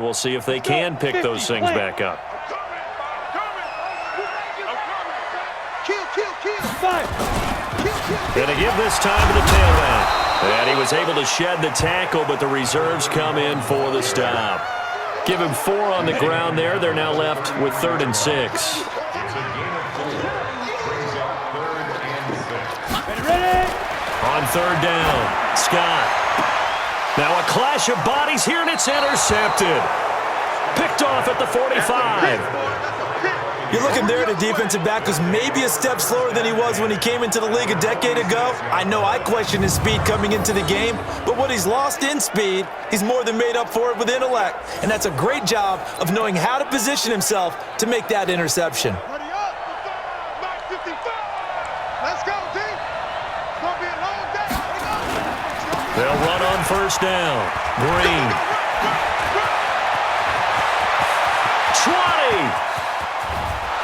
We'll see if they can pick those things back up. Gonna give this time to the tailback. And he was able to shed the tackle, but the reserves come in for the stop. Give him 4 on the ground there. They're now left with 3rd and 6. On 3rd down, Scott. Now a clash of bodies here, and it's intercepted. Picked off at the 45. You're looking there at a defensive back who's maybe a step slower than he was when he came into the league a decade ago. I know I questioned his speed coming into the game, but what he's lost in speed, he's more than made up for it with intellect. And that's a great job of knowing how to position himself to make that interception. Let's go, D. It's going to be a long day. They'll run on 1st down. Green. 20.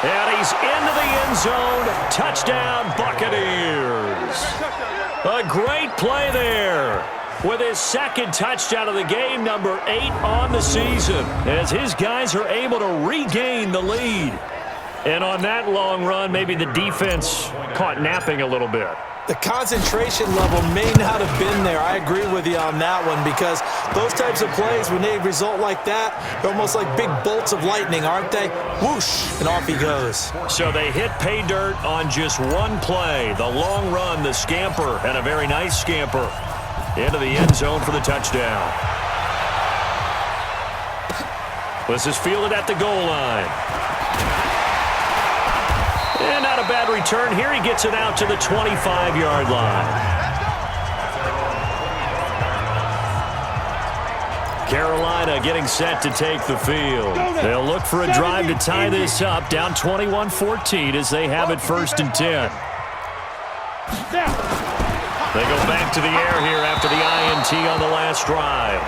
And he's into the end zone. Touchdown, Buccaneers. A great play there with his 2nd touchdown of the game, number 8 on the season, as his guys are able to regain the lead. And on that long run, maybe the defense caught napping a little bit. The concentration level may not have been there. I agree with you on that one, because those types of plays, when they result like that, they're almost like big bolts of lightning, aren't they? Whoosh, and off he goes. So they hit pay dirt on just one play. The long run, the scamper, and a very nice scamper into the end zone for the touchdown. This is fielded at the goal line. And not a bad return here. He gets it out to the 25-yard line. Carolina getting set to take the field. They'll look for a drive to tie this up, down 21-14 as they have it 1st and 10. They go back to the air here after the INT on the last drive.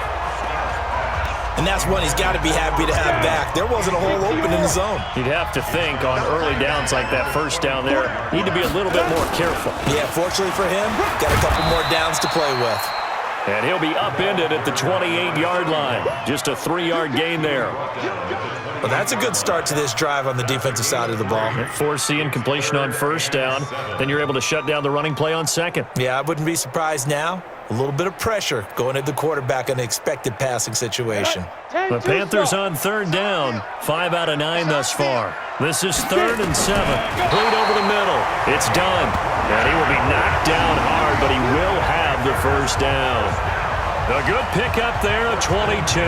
And that's one he's got to be happy to have back. There wasn't a hole open in the zone. You'd have to think on early downs like that 1st down there, need to be a little bit more careful. Yeah, fortunately for him, got a couple more downs to play with. And he'll be upended at the 28-yard line. Just a 3-yard gain there. Well, that's a good start to this drive on the defensive side of the ball. Forcing incompletion on 1st down. Then you're able to shut down the running play on 2nd. Yeah, I wouldn't be surprised now. A little bit of pressure going at the quarterback in an expected passing situation. The Panthers on 3rd down. 5 out of 9 thus far. This is 3rd and 7. Played over the middle. It's done. And he will be knocked down hard, but he will have the 1st down. A good pickup there at 22.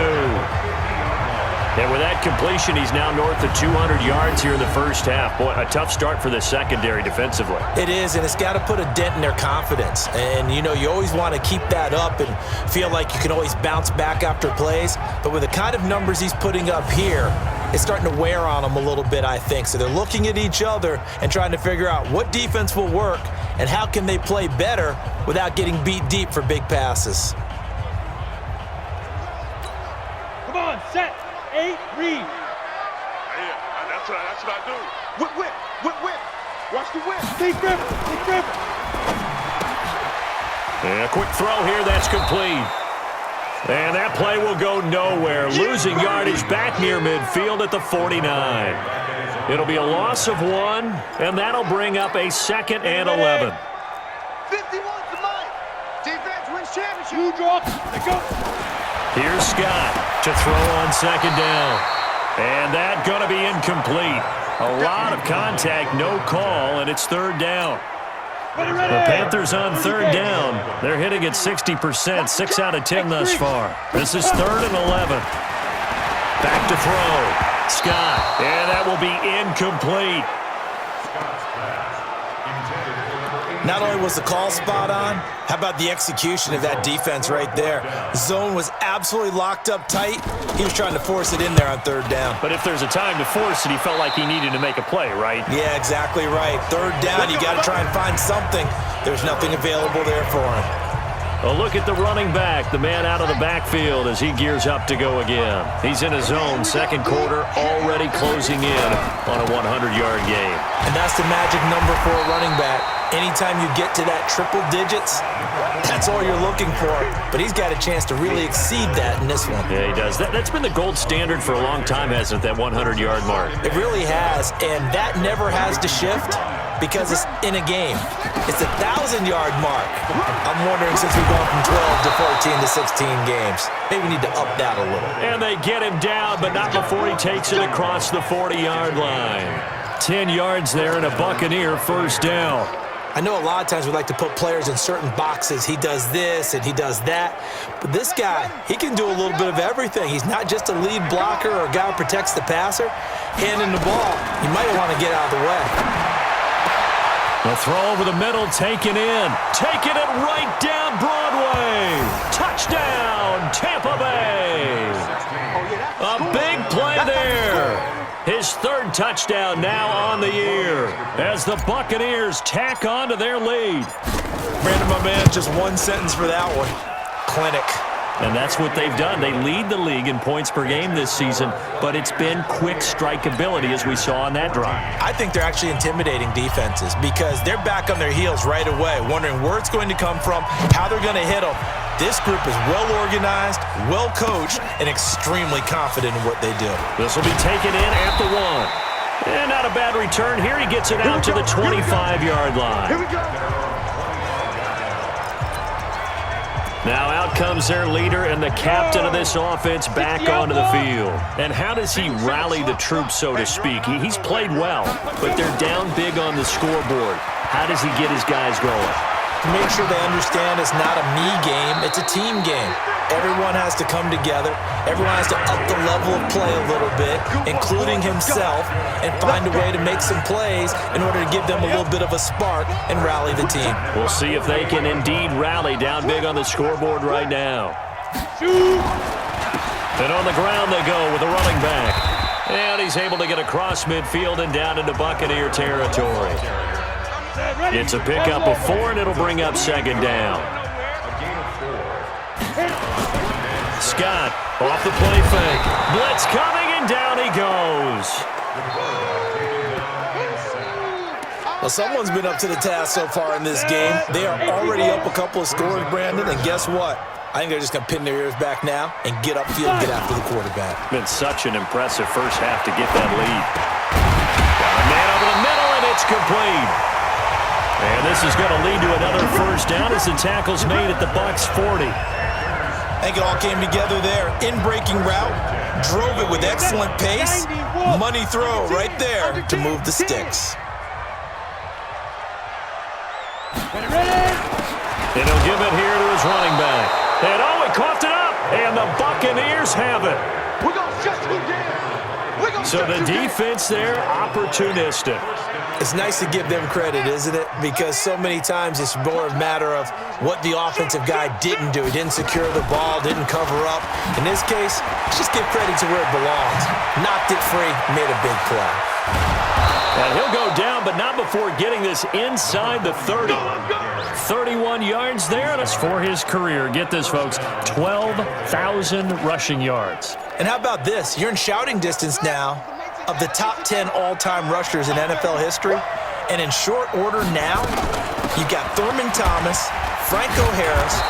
And with that completion, he's now north of 200 yards here in the 1st half. Boy, a tough start for the secondary defensively. It is, and it's got to put a dent in their confidence. And, you know, you always want to keep that up and feel like you can always bounce back after plays. But with the kind of numbers he's putting up here, it's starting to wear on them a little bit, I think. So they're looking at each other and trying to figure out what defense will work and how can they play better without getting beat deep for big passes. Come on, set. 8, read. Yeah, that's what I do. Whip. Watch the whip. Stay driven. And a quick throw here, that's complete. And that play will go nowhere. Losing yardage back near midfield at the 49. It'll be a loss of 1, and that'll bring up a 2nd and 11. 51 to mine. Defense wins championship. You drop. They go. Here's Scott to throw on 2nd down. And that going to be incomplete. A lot of contact, no call, and it's 3rd down. The Panthers on 3rd down. They're hitting at 60%, 6 out of 10 thus far. This is 3rd and 11. Back to throw. Scott, and that will be incomplete. Not only was the call spot on, how about the execution of that defense right there? The zone was absolutely locked up tight. He was trying to force it in there on 3rd down. But if there's a time to force it, he felt like he needed to make a play, right? Yeah, exactly right. 3rd down, you got to try and find something. There's nothing available there for him. A look at the running back, the man out of the backfield as he gears up to go again. He's in his zone, 2nd quarter, already closing in on a 100-yard game. And that's the magic number for a running back. Anytime you get to that triple digits, That's all you're looking for, but he's got a chance to really exceed that in this one. Yeah, he does. That's been the gold standard for a long time, hasn't it, that 100-yard mark? It really has, and that never has to shift because it's in a game. It's a 1,000-yard mark. I'm wondering, since we've gone from 12 to 14 to 16 games, maybe we need to up that a little. And they get him down, but not before he takes it across the 40-yard line. 10 yards there and a Buccaneer first down. I know a lot of times we like to put players in certain boxes. He does this and he does that. But this guy, he can do a little bit of everything. He's not just a lead blocker or a guy who protects the passer. Handing the ball, you might want to get out of the way. The throw over the middle, taken in. Taking it right down Broadway. Touchdown, Tampa Bay. A big play there. His third touchdown now on the year as the Buccaneers tack on to their lead. Brandon, my man, just one sentence for that one. Clinic. And that's what they've done. They lead the league in points per game this season, but it's been quick strikeability as we saw on that drive. I think they're actually intimidating defenses because they're back on their heels right away, wondering where it's going to come from, how they're going to hit them. This group is well organized, well coached, and extremely confident in what they do. This will be taken in at the 1. And not a bad return here. He gets it out to the 25-yard line. Here we go. Now out comes their leader and the captain of this offense back onto the field. And how does he rally the troops, so to speak? He's played well, but they're down big on the scoreboard. How does he get his guys going? To make sure they understand it's not a me game, it's a team game. Everyone has to come together. Everyone has to up the level of play a little bit, including himself, and find a way to make some plays in order to give them a little bit of a spark and rally the team. We'll see if they can indeed rally down big on the scoreboard right now. And on the ground they go with a running back. And he's able to get across midfield and down into Buccaneer territory. It's a pickup of 4, and it'll bring up second down. Scott off the play fake. Blitz coming, and down he goes. Well, someone's been up to the task so far in this game. They are already up a couple of scores, Brandon, and guess what? I think they're just going to pin their ears back now and get upfield and get after the quarterback. Been such an impressive first half to get that lead. Got a man over the middle, and it's complete. And this is going to lead to another first down as the tackle's made at the Bucs 40. I think it all came together there. In-breaking route, drove it with excellent pace. Money throw right there to move the sticks. And he'll give it here to his running back. And he coughed it up, and the Buccaneers have it. We're going to shut you down. So the defense there, opportunistic. It's nice to give them credit, isn't it? Because so many times it's more a matter of what the offensive guy didn't do. He didn't secure the ball, didn't cover up. In this case, just give credit to where it belongs. Knocked it free, made a big play. And he'll go down, but not before getting this inside the 30. 31 yards there, and it's for his career. Get this, folks, 12,000 rushing yards. And how about this? You're in shouting distance now of the top 10 all-time rushers in NFL history. And in short order now, you've got Thurman Thomas, Franco Harris,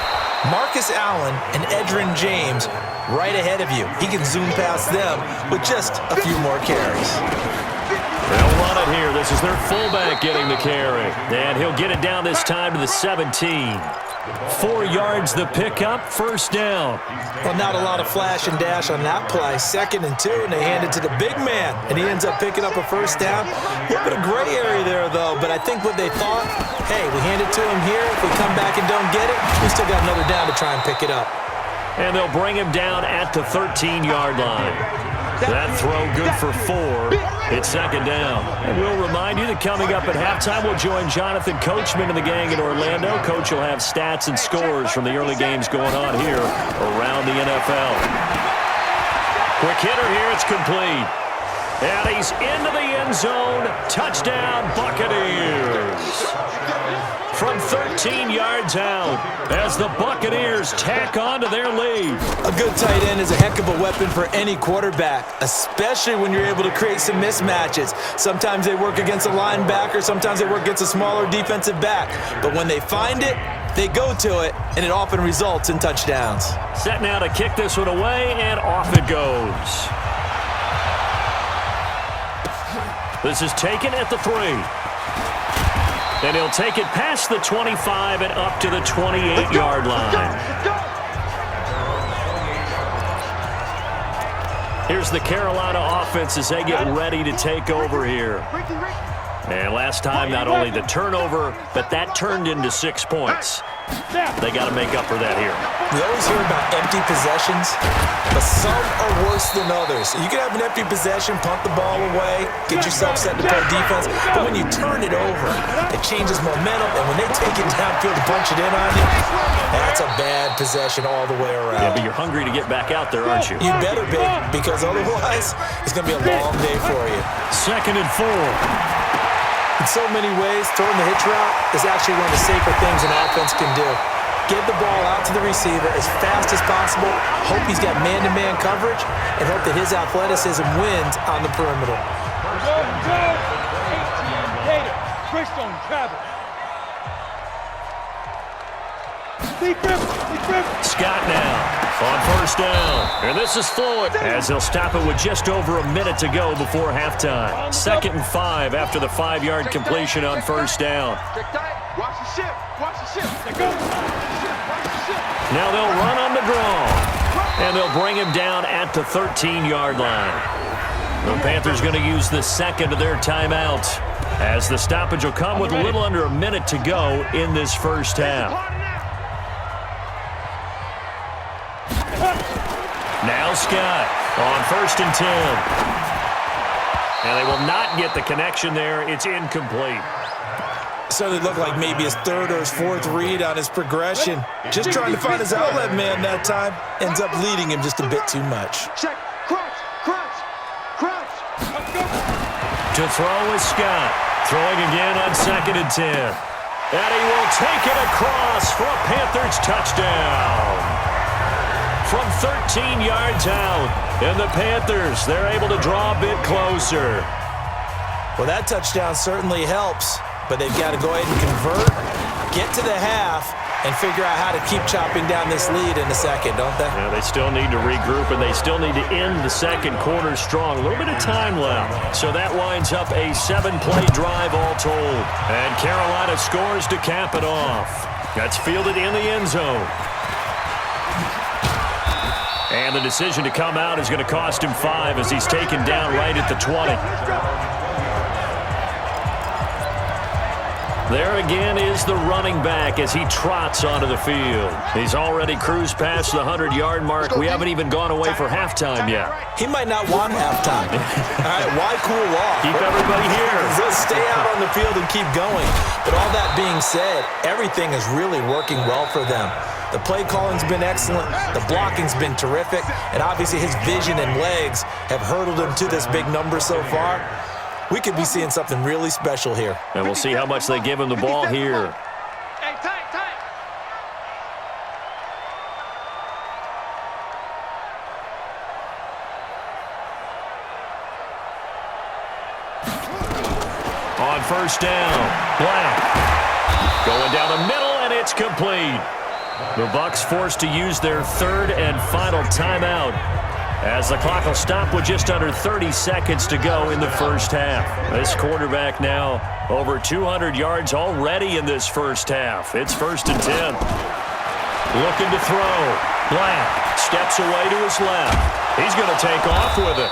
Marcus Allen, and Edgerrin James right ahead of you. He can zoom past them with just a few more carries. They'll run it here. This is their fullback getting the carry. And he'll get it down this time to the 17. 4 yards the pickup, first down. Well, not a lot of flash and dash on that play. 2nd and 2, and they hand it to the big man, and he ends up picking up a first down. A little bit of gray area there, though, but I think what they thought, hey, we hand it to him here. If we come back and don't get it, we still got another down to try and pick it up. And they'll bring him down at the 13-yard line. That throw good for 4. It's second down. And we'll remind you that coming up at halftime, we'll join Jonathan Coachman and the gang in Orlando. Coach will have stats and scores from the early games going on here around the NFL. Quick hitter here. It's complete. And he's into the end zone. Touchdown, Buccaneers. From 13 yards out as the Buccaneers tack on to their lead. A good tight end is a heck of a weapon for any quarterback, especially when you're able to create some mismatches. Sometimes they work against a linebacker, sometimes they work against a smaller defensive back. But when they find it, They go to it, and it often results in touchdowns. Set now to kick this one away, and off it goes. This is taken at the 3. And he'll take it past the 25 and up to the 28-yard line. Here's the Carolina offense as they get ready to take over here. And last time, not only the turnover, but that turned into 6 points. They got to make up for that here. We always hear about empty possessions, but some are worse than others. You can have an empty possession, punt the ball away, get yourself set to play defense, but when you turn it over, it changes momentum, and when they take it downfield and punch it in on you, that's a bad possession all the way around. Yeah, but you're hungry to get back out there, aren't you? You better be, because otherwise, it's going to be a long day for you. 2nd and 4. In so many ways, throwing the hitch route is actually one of the safer things an offense can do. Get the ball out to the receiver as fast as possible, hope he's got man-to-man coverage, and hope that his athleticism wins on the perimeter. Go, go! 18 later. Chris on travel. Scott now on 1st down. And this is Floyd as he'll stop it with just over a minute to go before halftime. 2nd and 5 after the 5-yard completion on 1st down. Watch the ship. Watch the ship. Now they'll run on the draw. And they'll bring him down at the 13-yard line. The Panthers going to use the 2nd of their timeouts as the stoppage will come with a little under a minute to go in this first half. Now Scott on 1st and 10. And they will not get the connection there. It's incomplete. So it looked like maybe his 3rd or his 4th read on his progression. Just trying to find his outlet man that time. Ends up leading him just a bit too much. Check. Crunch. To throw is Scott. Throwing again on 2nd and 10. And he will take it across for a Panthers touchdown. From 13 yards out, and the Panthers, they're able to draw a bit closer. Well, that touchdown certainly helps, but they've got to go ahead and convert, get to the half, and figure out how to keep chopping down this lead in the second, don't they? Yeah, they still need to regroup, and they still need to end the second quarter strong. A little bit of time left. So that winds up a 7-play drive all told. And Carolina scores to cap it off. That's fielded in the end zone. And the decision to come out is going to cost him 5 as he's taken down right at the 20. There again is the running back as he trots onto the field. He's already cruised past the 100-yard mark. We haven't even gone away for halftime yet. He might not want halftime. All right, why cool off? Keep everybody here. Let's stay out on the field and keep going. But all that being said, everything is really working well for them. The play calling's been excellent, the blocking's been terrific, and obviously his vision and legs have hurdled him to this big number so far. We could be seeing something really special here. And we'll see how much they give him the ball here. Hey, tight. On 1st down, Black. Going down the middle, and it's complete. The Bucs forced to use their 3rd and final timeout as the clock will stop with just under 30 seconds to go in the first half. This quarterback now over 200 yards already in this first half. It's 1st and 10. Looking to throw. Black steps away to his left. He's going to take off with it.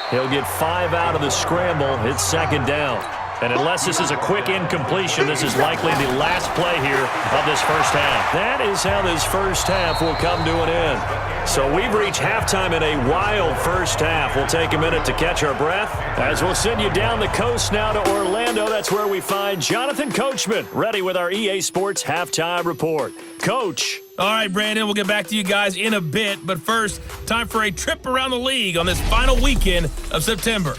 He'll get 5 out of the scramble. It's 2nd down. And unless this is a quick incompletion, this is likely the last play here of this first half. That is how this first half will come to an end. So we've reached halftime in a wild first half. We'll take a minute to catch our breath as we'll send you down the coast now to Orlando. That's where we find Jonathan Coachman, ready with our EA Sports Halftime Report. Coach. All right, Brandon, we'll get back to you guys in a bit. But first, time for a trip around the league on this final weekend of September.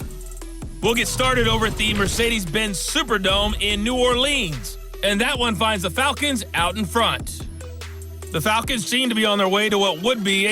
We'll get started over at the Mercedes-Benz Superdome in New Orleans. And that one finds the Falcons out in front. The Falcons seem to be on their way to what would be